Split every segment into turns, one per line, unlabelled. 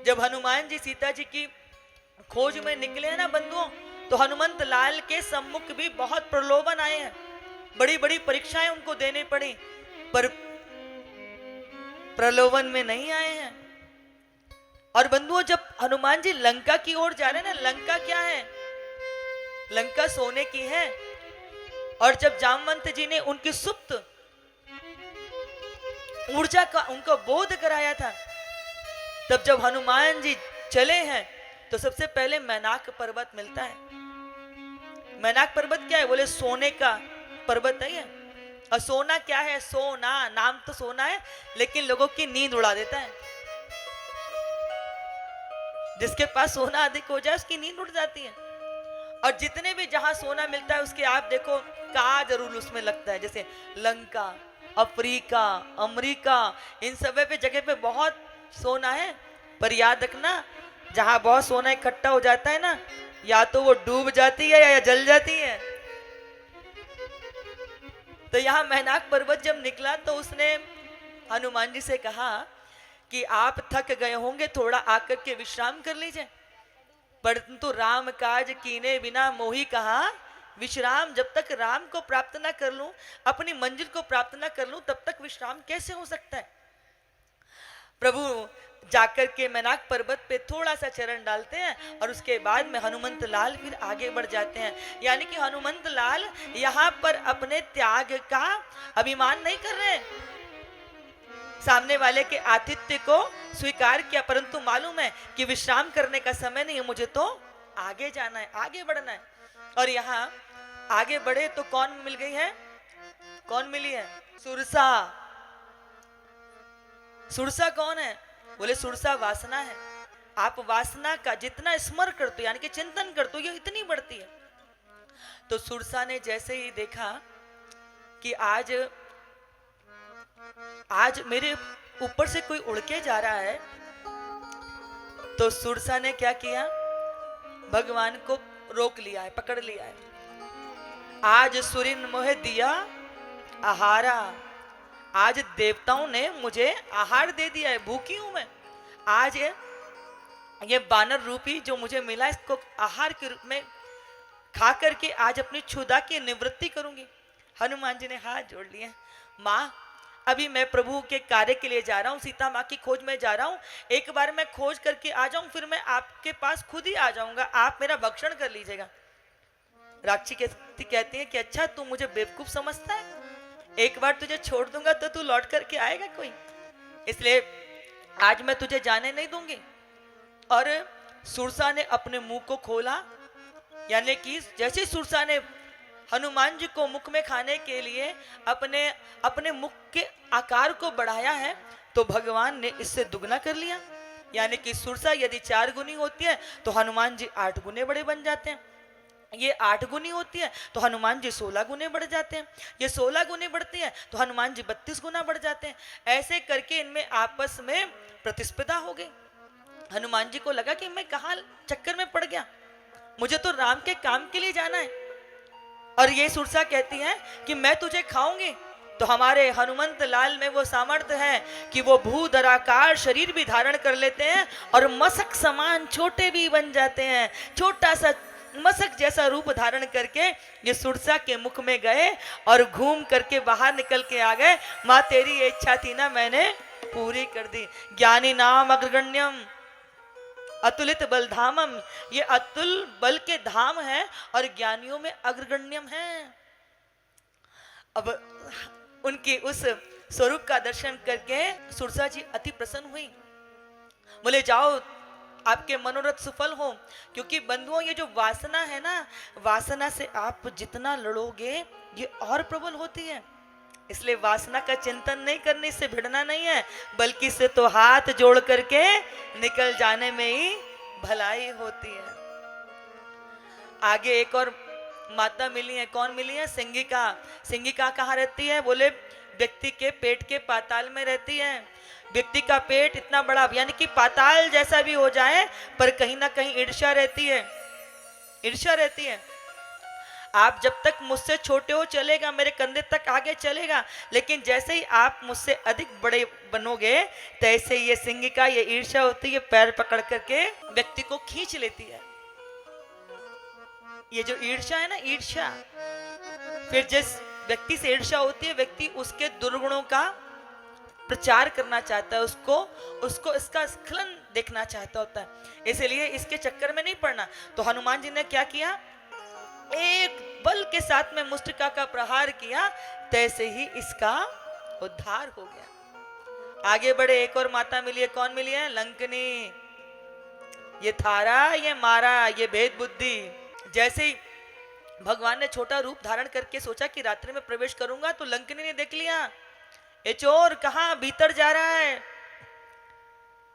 जब हनुमान जी सीता जी की खोज में निकले हैं ना बंधुओं, तो हनुमंत लाल के सम्मुख भी बहुत प्रलोभन आए हैं, बड़ी बड़ी परीक्षाएं उनको देनी पड़ी, पर प्रलोभन में नहीं आए हैं। और बंधुओं, जब हनुमान जी लंका की ओर जा रहे हैं ना, लंका क्या है? लंका सोने की है। और जब जामवंत जी ने उनकी सुप्त ऊर्जा का उनको बोध कराया था, तब जब हनुमान जी चले हैं तो सबसे पहले मैनाक पर्वत मिलता है। मैनाक पर्वत क्या है? बोले सोने का पर्वत है। और सोना क्या है? सोना, नाम तो सोना है, लेकिन लोगों की नींद उड़ा देता है। जिसके पास सोना अधिक हो जाए उसकी नींद उड़ जाती है। और जितने भी जहां सोना मिलता है उसके आप देखो का जरूर उसमें लगता है। जैसे लंका, अफ्रीका, अमेरिका, इन सब पे जगह पे बहुत सोना है, पर याद रखना जहां बहुत सोना इकट्ठा हो जाता है ना, या तो वो डूब जाती है या जल जाती है। तो यहाँ मैनाक पर्वत जब निकला तो उसने हनुमान जी से कहा कि आप थक गए होंगे, थोड़ा आकर के विश्राम कर लीजिए। परंतु राम काज कीने बिना मोही कहा विश्राम। जब तक राम को प्राप्त ना कर लूं, अपनी मंजिल को प्राप्त ना कर लूं, तब तक विश्राम कैसे हो सकता है? प्रभु जाकर के मैनाक पर्वत पे थोड़ा सा चरण डालते हैं और उसके बाद में हनुमंत लाल फिर आगे बढ़ जाते हैं। यानी कि हनुमंत लाल यहाँ पर अपने त्याग का अभिमान नहीं कर रहे, सामने वाले के आतिथ्य को स्वीकार किया, परंतु मालूम है कि विश्राम करने का समय नहीं है, मुझे तो आगे जाना है, आगे बढ़ना है। और यहाँ आगे बढ़े तो कौन मिल गई है? कौन मिली है? सुरसा। सुरसा कौन है? बोले सुरसा वासना है। आप वासना का जितना स्मरण करते हो, यानी कि चिंतन करते हो, ये इतनी बढ़ती है। तो सुरसा ने जैसे ही देखा कि आज मेरे ऊपर से कोई उड़ के जा रहा है, तो सुरसा ने क्या किया? भगवान को रोक लिया है, पकड़ लिया है। आज सुरिन मोहे दिया आहारा, आज देवताओं ने मुझे आहार दे दिया है, भूखी हूं मैं। आज ये बानर रूपी जो मुझे मिला, इसको आहार के रूप में खा करके आज अपनी क्षुधा की निवृत्ति करूंगी। हनुमान जी ने हाथ जोड़ लिए, माँ अभी मैं प्रभु के कार्य के लिए जा रहा हूँ, सीता माँ की खोज में जा रहा हूँ, एक बार मैं खोज करके आ जाऊं, फिर मैं आपके पास खुद ही आ जाऊंगा, आप मेरा भक्षण कर लीजिएगा। राक्षी कहती है कि अच्छा तू मुझे बेवकूफ समझता है, एक बार तुझे छोड़ दूंगा तो तू लौट करके आएगा कोई, इसलिए आज मैं तुझे जाने नहीं दूंगी। और सुरसा ने अपने मुंह को खोला, यानी कि जैसे सुरसा ने हनुमान जी को मुख में खाने के लिए अपने अपने मुख के आकार को बढ़ाया है, तो भगवान ने इससे दुगना कर लिया। यानी कि सुरसा यदि 4 गुनी होती है तो हनुमान जी 8 गुने बड़े बन जाते हैं, ये 8 गुनी होती है तो हनुमान जी 16 गुने बढ़ जाते हैं, ये 16 गुने बढ़ती है तो हनुमान जी 32 गुना बढ़ जाते हैं। ऐसे करके इनमें आपस में प्रतिस्पर्धा हो गई। हनुमान जी को लगा कि मैं कहाँ चक्कर में पड़ गया, मुझे तो राम के काम के लिए जाना है। और ये सुरसा कहती है कि मैं तुझे खाऊंगी। तो हमारे हनुमंत लाल में वो सामर्थ्य है कि वो भूधराकार शरीर भी धारण कर लेते हैं और मसक समान छोटे भी बन जाते हैं। छोटा सा मसक जैसा रूप धारण करके ये सुरसा के मुख में गए और घूम करके बाहर निकल के आ गए। माँ तेरी ये इच्छा थी ना, मैंने पूरी कर दी। ज्ञानी नाम अग्रगण्यम अतुलित बल धामम, ये अतुल बल के धाम है और ज्ञानियों में अग्रगण्यम है। अब उनके उस स्वरूप का दर्शन करके सुरसा जी अति प्रसन्न हुई, बोले जाओ आपके मनोरथ सफल हो। क्योंकि बंधुओं ये जो वासना है ना, वासना से आप जितना लड़ोगे ये और प्रबल होती है, इसलिए वासना का चिंतन नहीं करने से भिड़ना नहीं है, बल्कि से तो हाथ जोड़ करके निकल जाने में ही भलाई होती है। आगे एक और माता मिली है, कौन मिली है? सिंगिका। सिंगिका कहाँ रहती है? बोले व्यक्ति के पेट के पाताल में रहती है। व्यक्ति का पेट इतना बड़ा, यानी कि पाताल जैसा भी हो जाए, पर कहीं ना कहीं ईर्ष्या रहती है, ईर्ष्या रहती है। आप जब तक मुझसे छोटे हो चलेगा, मेरे कंधे तक आगे चलेगा, लेकिन जैसे ही आप मुझसे अधिक बड़े बनोगे तैसे ये सिंह का ये ईर्ष्या होती है, पैर पकड़ करके व्यक्ति को खींच लेती है। ये जो ईर्ष्या है ना, ईर्ष्या, फिर जिस व्यक्ति से ईर्ष्या होती है, व्यक्ति उसके दुर्गुणों का प्रचार करना चाहता है, उसको उसको इसका स्खलन देखना चाहता होता है, इसलिए इसके चक्कर में नहीं पड़ना। तो हनुमान जी ने क्या किया, एक बल के साथ में मुष्टिका का प्रहार किया, तैसे ही इसका उद्धार हो गया। आगे बढ़े, एक और माता मिली है, कौन मिली है, लंकनी। ये थारा, ये मारा, ये भेद बुद्धि। जैसे ही भगवान ने छोटा रूप धारण करके सोचा कि रात्रि में प्रवेश करूंगा, तो लंकनी ने देख लिया, ये चोर कहां भीतर जा रहा है।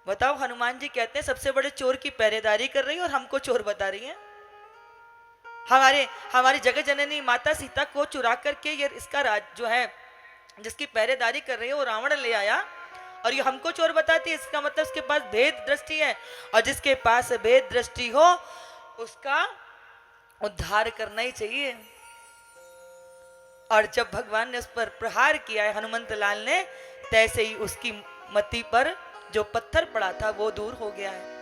बताओ, हनुमान जी कहते हैं सबसे बड़े चोर की पहरेदारी कर रही है और हमको चोर बता रही है। हमारी जगत जननी माता सीता को चुरा करके ये इसका राज जो है, जिसकी पहरेदारी कर रही है, वो रावण ले आया और ये हमको चोर बताती है। इसका मतलब उसके पास भेद दृष्टि है, और जिसके पास भेद दृष्टि हो उसका उद्धार करना ही चाहिए। और जब भगवान ने उस पर प्रहार किया है हनुमंत लाल ने, तैसे ही उसकी मति पर जो पत्थर पड़ा था वो दूर हो गया है।